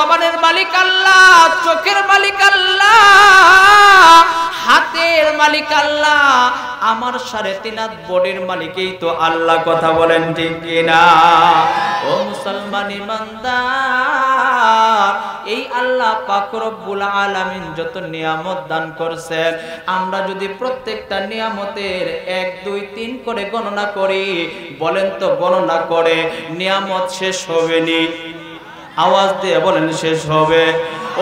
জবানের মালিক আল্লাহ, চোখের মালিক আল্লাহ, হাতের মালিক আল্লাহ, আমার 3.5 হাত বডির মালিকই তো আল্লাহ। কথা বলেন ঠিক কিনা? ও মুসলমান ইমানদার, এই আল্লাহ পাক রব্বুল আলামিন যত নিয়ামত দান করছেন, আমরা যদি প্রত্যেকটা নিয়ামতের 1 2 3 করে গণনা করি, বলেন তো গণনা করে নিয়ামত শেষ হবে নি? আওয়াজ দিয়ে বলেন শেষ হবে?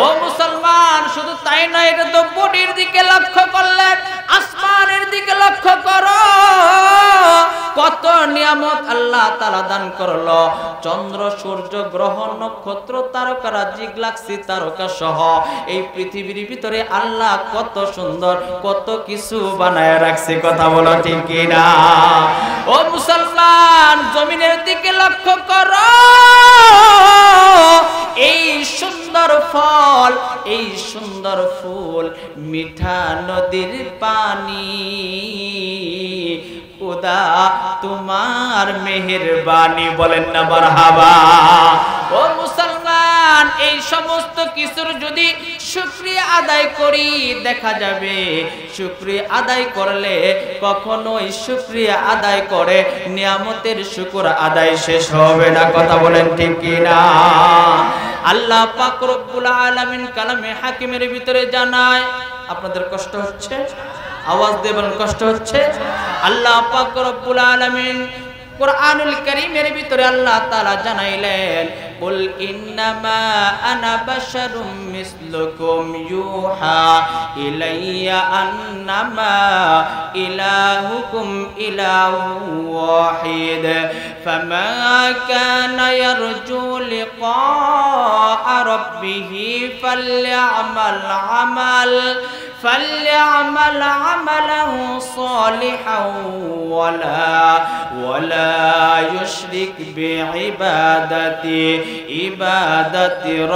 ও মুসলমান, শুধু তাই নয়, এটা তো বডির দিকে লক্ষ্য করলেন, আসমানের দিকে লক্ষ্য করো, কত নিয়ামত আল্লাহ তাআলা দান করলো। চন্দ্র, সূর্য, গ্রহ, নক্ষত্র, তারকারাজি, গ্যালাক্সি, তারকা সহ এই পৃথিবীর ভিতরে আল্লাহ কত সুন্দর কত কিছু বানায় রাখছে। কথা বলো ঠিক কিনা? ও মুসলমান, জমিনের দিকে লক্ষ্য করো, এই সুন্দর ফল, এই সুন্দর ফুল, মিঠা নদীর পানি, খোদা তোমার মেহেরবানি। বলেন না মারহাবা? ও মুসলমান, এই সমস্ত কিছুর যদি শুকরিয়া আদায় করি, দেখা যাবে শুকরিয়া আদায় করলে কখনোই শুকরিয়া আদায় করে নিয়ামতের শুকর আদায় শেষ হবে না। কথা বলেন ঠিক কিনা? আল্লাহ পাক রব্বুল আলামিন কালামে হাকিমের ভিতরে জানায়, আপনাদের কষ্ট হচ্ছে? আওয়াজ দেবেন, কষ্ট হচ্ছে? আল্লাহ পাক রব্বুল আলামিন কুরআনুল কারীমের ভিতরে আল্লাহ তাআলা জানাইলেন, কুল ইন্নামা আনা বাশারুম মিসলুকুম ইউহা ইলাইয়া আন্নামা ইলাহুকুম ইলাহুন ওয়াহিদ ফামা কানা ইয়ারজু লিকা রাব্বিহি فليعمل عملا صالحا ولا يشرك بعبادة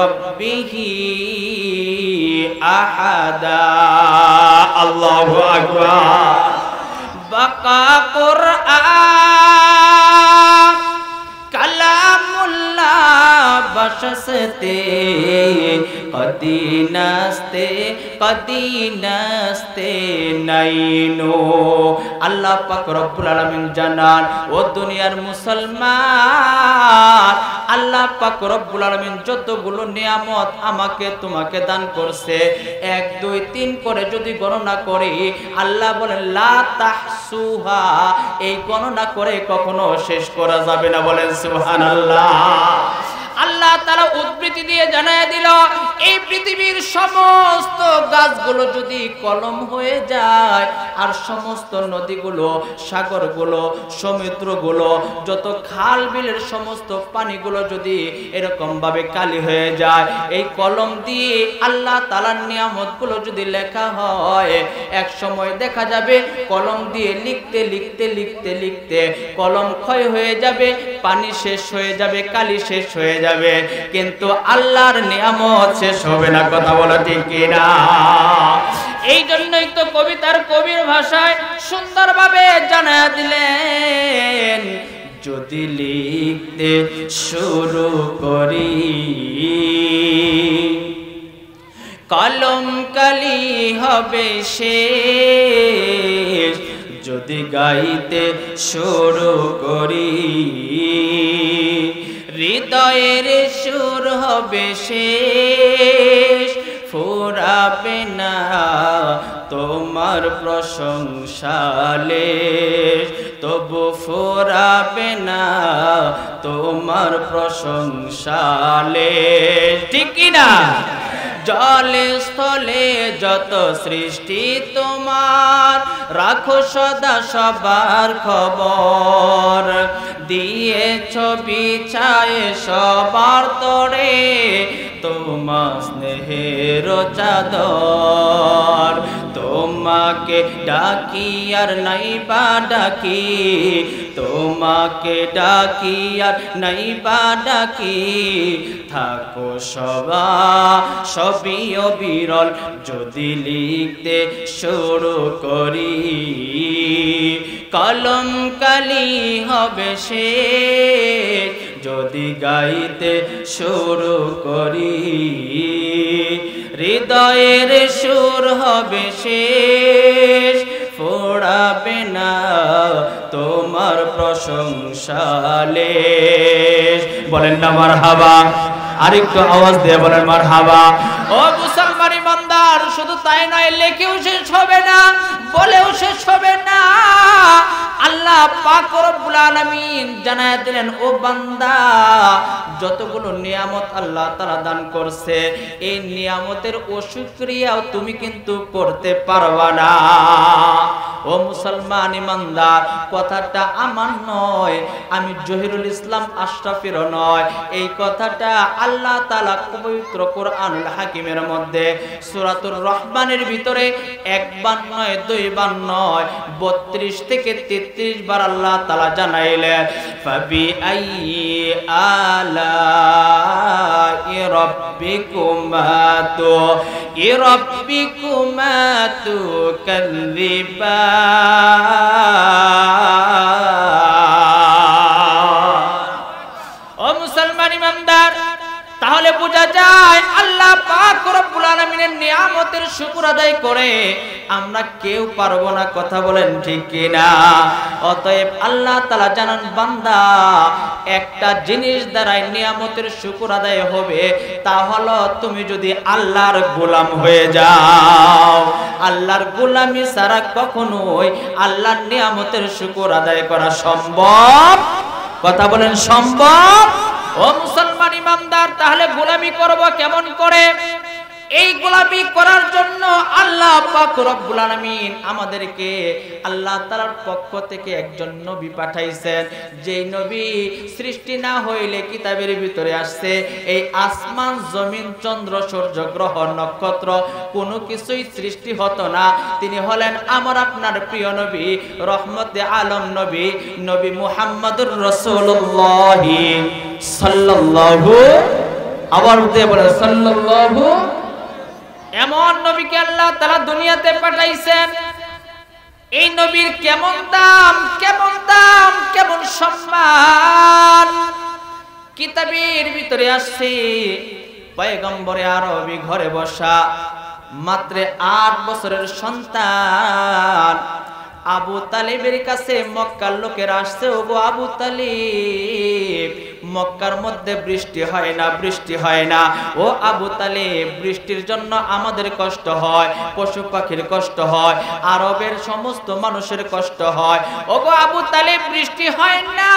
ربه أحدا. الله أكبر. بقى قرآن كلام الله بشسته কদি নাস্তে নাইনো। আল্লাহ পাক রব্বুল আলামিন জানান, ও দুনিয়ার মুসলমান, আল্লাহ পাক রব্বুল আলামিন যতগুলো নিয়ামত আমাকে তোমাকে দান করছে, 1 2 3 করে যদি গণনা করি, আল্লাহ বলেন লা তাহসুহা, এই গণনা করে কখনো শেষ করা যাবে না। বলেন সুবহানাল্লাহ। আল্লাহ তাআলা উদ্ধৃতি দিয়ে জানায় দিল, এই পৃথিবীর সমস্ত গাছগুলো যদি কলম হয়ে যায়, আর সমস্ত নদীগুলো, সাগরগুলো, সমুদ্রগুলো, যত খাল বিলের সমস্ত পানিগুলো যদি এরকম ভাবে কালি হয়ে যায়, এই কলম দিয়ে আল্লাহ তাআলার নিয়ামতগুলো যদি লেখা হয়, এক সময় দেখা যাবে কলম দিয়ে লিখতে লিখতে লিখতে লিখতে কলম ক্ষয় হয়ে যাবে, পানি শেষ হয়ে যাবে, কালি শেষ হয়ে যাবে, কিন্তু আল্লাহর নিয়ামত শেষ হবে না। কথা বলো ঠিক কিনা? এই জন্যই তো কবিতার কবির ভাষায় সুন্দরভাবে জানায়া দিলেন, যদি লিখতে শুরু করি কলম কালি হবে শেষ, যদি গাইতে শুরু করি হৃদয়ের সুর হবে শেষ, ফুরাবে না তোমার প্রশংসালে, তবু ফুরাবে না তোমার প্রশংসালে। ঠিক কিনা? জলে স্থলে যত সৃষ্টি তোমার, রাখো সদা সবার খবর, দিয়েছ বিছায়ে সবার তরে তোমার স্নেহের চাদর। তোমাকে ডাকি আর নাইবা ডাকি, তোমাকে ডাকি আর নাইবা ডাকি, থাকো সবই অবিরল যদি লিখতে শুরু করি, কলম কালি হবে শেষ, যদি গাইতে শুরু করি হৃদয়ের সুর হবে শেষ ফোড়াবে না তোমার প্রশংসালে বলেন না মারহাবা আরেকটু আওয়াজ দিয়ে বলেন মারহাবা ও মুসলমান ইমানদার শুধু তাই নয় লেখেও শেষ হবে না বলেও শেষ হবে না আল্লাহ পাক রব্বুল আলামিন জানায়া দিলেন ও বান্দা যতগুলো নিয়ামত আল্লাহ তাআলা দান করছে এই নিয়ামতের অশুকরিয়াও তুমি কিন্তু করতে পারবা না ও মুসলমান ইমানদার কথাটা আমার নয় আমি জহিরুল ইসলাম আশরাফির নয় এই কথাটা আল্লাহ তাআলা পবিত্র কোরআনুল হাকিমের মধ্যে সূরাতুর রহমানের ভিতরে একবার নয় দুইবার নয় 32 থেকে 33 বার আল্লাহ তাআলা জানাইলেন ফাবি আইয়ি আলাই রাব্বিকুমা তুকাযযিবান ও মুসলমান ইমানদার তাহলে বোঝা যায় আল্লাহ পাক রব্বুল আলামিনের নিয়ামতের শুকর আদায় করে আমরা কেউ পারবো না কথা বলেন ঠিক কি না অতএব আল্লাহ তাআলা জানান বান্দা একটা জিনিস দ্বারাই নিয়ামতের শুকর আদায় হবে তা হলো তুমি যদি আল্লাহর গোলাম হয়ে যাও আল্লাহর গোলামি ছাড়া কখনোই আল্লাহর নিয়ামতের শুকর আদায় করা সম্ভব কথা বলেন সম্ভব ও মুসলমান ইমানদার তাহলে গোলামি করব কেমন করে এই গোলামি করার জন্য আল্লাহ পাক রব্বুল আলামিন আমাদেরকে আল্লাহ তাআলার পক্ষ থেকে একজন নবী পাঠাইছেন যেই নবী সৃষ্টি না হইলে কিতাবের ভিতরে আসছে এই আসমান জমিন চন্দ্র সূর্য গ্রহ নক্ষত্র কোনো কিছুই সৃষ্টি হতো না তিনি হলেন আমার আপনার প্রিয় নবী রহমতে আলম নবী নবী মুহাম্মদুর রাসূলুল্লাহ সাল্লাল্লাহু আবার বলে সাল্লাল্লাহু এমন নবীকে আল্লাহ তাআলা দুনিয়াতে পাঠাইছেন এই নবীর কেমন দাম কেমন সম্মান কিতাবের ভিতরে আসছে পয়গম্বরে আরবি ঘরে বসা মাত্র 8 বছরের সন্তান আবু তালিবের কাছে মক্কার লোকেরা আসছে ওগো আবু তালিব মক্কার মধ্যে বৃষ্টি হয় না ও আবু তালিব বৃষ্টির জন্য আমাদের কষ্ট হয় পশু পাখির কষ্ট হয় আরবের সমস্ত মানুষের কষ্ট হয় ওগো আবু তালিব বৃষ্টি হয় না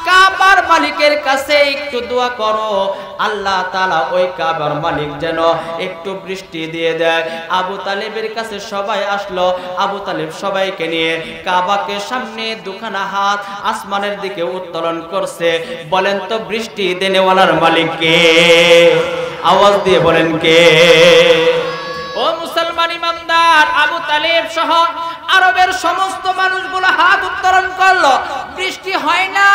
কাবার মালিকের কাছে একটু দোয়া করো আল্লাহ তাআলা ওই কাবার মালিক যেন একটু বৃষ্টি দিয়ে দেয় আবু তালিবের কাছে সবাই আসলো আবু তালিব সবাইকে নিয়ে কাবাকে সামনে দুখানা হাত আসমানের দিকে উত্তোলন করছে বলেন তো বৃষ্টি দেনেওয়ালার মালিক কে আওয়াজ দিয়ে বলেন কে ও মুসলমান ইমানদার আবু তালিব সহ আরবের সমস্ত মানুষগুলো হাত উত্তোলন করলো বৃষ্টি হয় না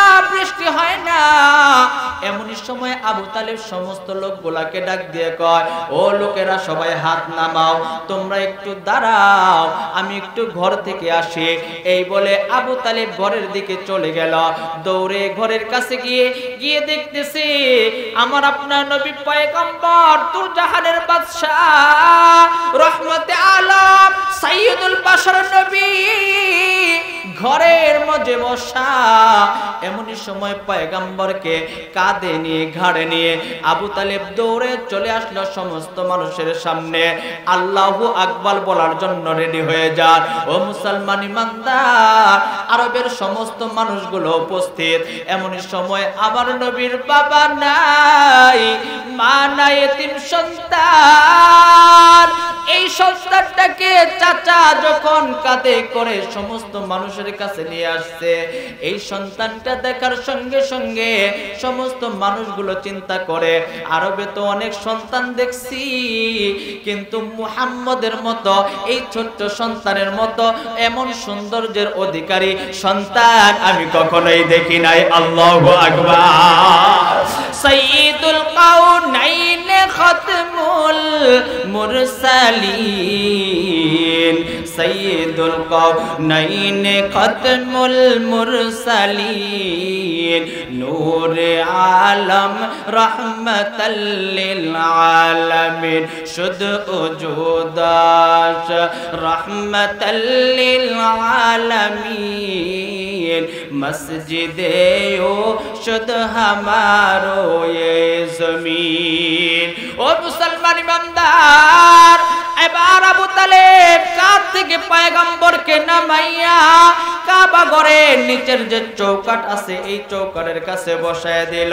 এমনই সময় আবু তালিব সমস্ত লোকগুলাকে ডাক দিয়ে কয় ও লোকেরা সবাই হাত নামাও তোমরা একটু দাঁড়াও আমি একটু ঘর থেকে আসি এই বলে আবু তালিব ঘরের দিকে চলে গেল দৌড়ে ঘরের কাছে গিয়ে দেখতেছি আমার আপনার নবী পয়গম্বর তুর জাহানের বাদশা রহমতে আলম সাইয়্যিদুল বাশার নবী ঘরের মধ্যে বসা এমনই সময় পয়গম্বরকে কাঁধে নিয়ে ঘাড়ে নিয়ে আবু তালিব দৌড়ে চলে আসলো সমস্ত মানুষের সামনে আল্লাহু আকবার বলার জন্য রেডি হয়ে যান ও মুসলমান ইমানদার আরবের সমস্ত মানুষগুলো উপস্থিত এমনই সময় আবার নবীর বাবা নাই মা নাই এতিম সন্তান এই সন্তানটাকে চাচা যখন কাঁধে করে সমস্ত মানুষের কাছে নিয়ে আসছে এই সন্তানটা দেখার সঙ্গে সঙ্গে সমস্ত মানুষগুলো চিন্তা করে আরবে তো অনেক সন্তান দেখছি কিন্তু মুহাম্মদের মতো এই ছোট্ট সন্তানের মতো এমন সৌন্দর্যের অধিকারী সন্তান আমি কখনোই দেখি নাই আল্লাহু আকবার সাইয়্যিদুল কাউনাইন খাতমুল মুরসালিন সাইয়্যিদুল কাওনাইন খাতমুল মুরসালিন নূরে আলম রাহমাতাল লিল আলামিন শুধু উজুদাশ রাহমাতাল লিল আলামিন মসজিদে ও শুধ হামারো ये জমিন। ও মুসলমান ইমানদার, এবার আবু তালেব কাঁধ থেকে পয়গম্বরকে নামাইয়া কাবা ঘরের নিচের যে চৌকাট আছে এই চৌকাটের কাছে বসায় দিল।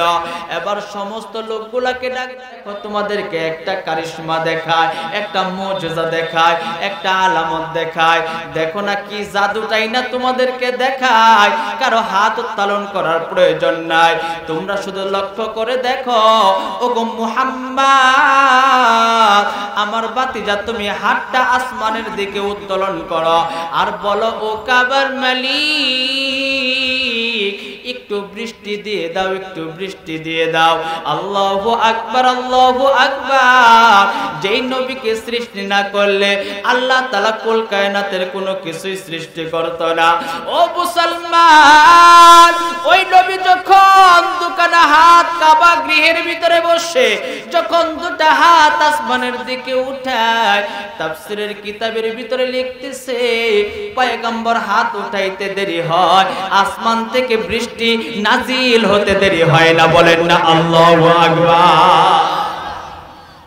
এবার সমস্ত লোকগুলাকে ডাকে, দেখো তোমাদেরকে একটা কারিশমা দেখায়, একটা মুজিজা দেখায়, একটা আলামত দেখায়, দেখো না কি জাদুটাই না তোমাদেরকে দেখায়। কারো হাত উত্তোলন করার প্রয়োজন নাই, তোমরা শুধু লক্ষ্য করে দেখো। ওগো মুহাম্মদ, আমার বাতিজা তুমি হাতটা আসমানের দিকে উত্তোলন করো আর বলো, ও কাবার মালিক একটু বৃষ্টি দিয়ে দাও, একটু বৃষ্টি দিয়ে দাও। আল্লাহু আকবার, আল্লাহু আকবার। যেই নবীকে সৃষ্টি না করলে আল্লাহ তাআলা কুল কায়নাতের কোনো কিছুই সৃষ্টি করত না। ও মুসলমান, ওই নবী যখন দুখানা হাত কাবা গৃহের ভিতরে বসে যখন দুটা হাত আসমানের দিকে উঠায়, তাফসীরের কিতাবের ভিতরে লিখতেছে পয়গম্বর হাত উঠাইতে দেরি হয়, আসমান থেকে বৃষ্টি নাজিল হতে দেরি হয় না। বলেন না আল্লাহু আকবার।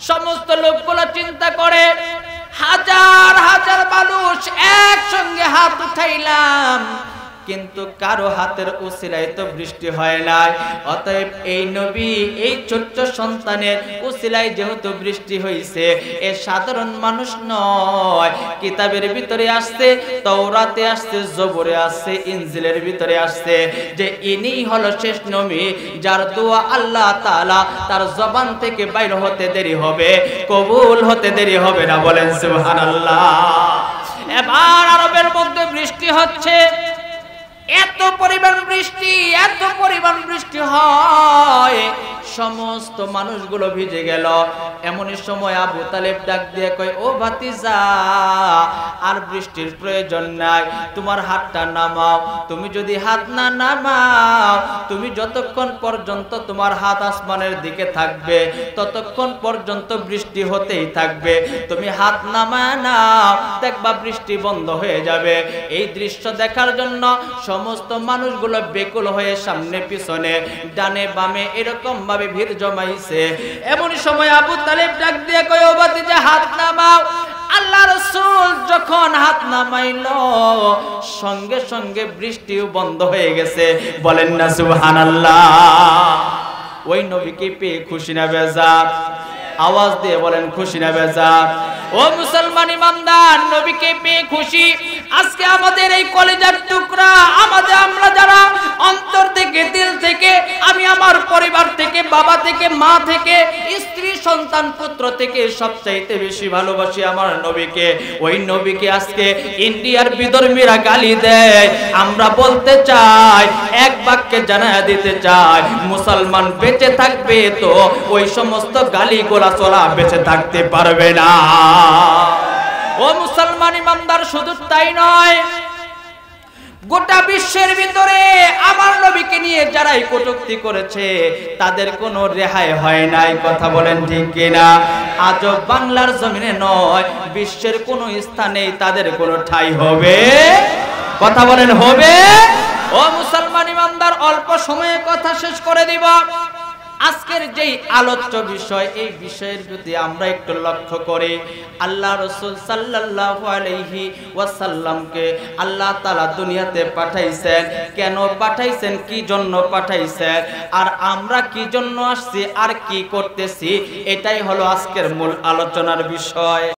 সমস্ত লোকগুলো চিন্তা করে, হাজার হাজার মানুষ একসঙ্গে হাত উঠাইলাম, কিন্তু কারো হাতের উসিলায় তো বৃষ্টি হয় নাই। অতএব এই নবী এই ছোট্ট সন্তানের উসিলায় যেহেতু বৃষ্টি হয়েছে, এ সাধারণ মানুষ নয়। কিতাবের ভিতরে আসছে, তাওরাতে আসছে, জবুরে আসছে, ইনজিলের ভিতরে আসছে যে ইনি হলো শেষ নবী যার দোয়া আল্লাহ তাআলা তার জবান থেকে বাইর হতে দেরি হবে, কবুল হতে দেরি হবে না। বলেন সুবহানাল্লাহ। এবার আরবের মধ্যে বৃষ্টি হচ্ছে, এত পরিমাণ বৃষ্টি, এত পরিমাণ বৃষ্টি হয় সমস্ত মানুষগুলো ভিজে গেল। এমনই সময় আবু তালেব ডাক দিয়ে কয়, ও ভাতিজা, আর বৃষ্টির প্রয়োজন নাই, তোমার হাতটা নামাও। তুমি যদি হাত না নামাও, তুমি যতক্ষণ পর্যন্ত তোমার হাত আসমানের দিকে থাকবে ততক্ষণ পর্যন্ত বৃষ্টি হতেই থাকবে। তুমি হাত নামায় নাও, দেখবা বৃষ্টি বন্ধ হয়ে যাবে। এই দৃশ্য দেখার জন্য সমস্ত মানুষগুলো বেকুল হয়ে সামনে পিছনে ডানে বামে এরকম ভাবে ভিড় জমাইছে। এমন সময় আবু তালেব ডাক দিয়ে কয়, ও ভাতিজা হাত নামাও। আল্লাহ রাসূল যখন হাত নামাইলো সঙ্গে সঙ্গে বৃষ্টিও বন্ধ হয়ে গেছে। বলেন না সুবহানাল্লাহ। ওই নবীকে পেয়ে খুশি না বেজার? আওয়াজ দিয়ে বলেন খুশি না বেজার? ও মুসলমান ইমানদার, নবীকে পেয়ে খুশি। আজকে আমাদের এই কলেজার টুকরা, আমরা যারা অন্তর থেকে দিল থেকে, আমি আমার পরিবার থেকে, বাবা থেকে, মা থেকে, স্ত্রী সন্তান পুত্র থেকে সবচাইতে বেশি ভালোবাসি আমার নবীকে। ওই নবীকে আজকে ইন্ডিয়ার বিধর্মীরা গালি দেয়। আমরা বলতে চাই, এক বাক্যে জানায়া দিতে চাই, মুসলমান বেঁচে থাকবে তো ওই সমস্ত গালি গোলা চলা বেঁচে থাকতে পারবে না। ও মুসলমান ইমানদার, শুধু তাই নয়, গোটা বিশ্বের ভিতরে আমার নবীকে নিয়ে যারাই কটূক্তি করেছে তাদের কোনো রেহাই হয় নাই। কথা বলেন ঠিক কিনা? আজও বাংলার জমিনে নয়, বিশ্বের কোনো স্থানেই তাদের কোনো ঠাঁই হবে? কথা বলেন হবে? ও মুসলমান ইমানদার, অল্প সময়ে কথা শেষ করে দিব। আজকের যেই আলোচ্য বিষয়, এই বিষয়ের প্রতি আমরা একটু লক্ষ্য করি। আল্লাহ রাসূল সাল্লাল্লাহু আলাইহি ওয়াসাল্লামকে আল্লাহ তাআলা দুনিয়াতে পাঠাইছেন। কেন পাঠাইছেন, কি জন্য পাঠাইছেন, আর আমরা কি জন্য আসছি আর কি করতেছি, এটাই হলো আজকের মূল আলোচনার বিষয়।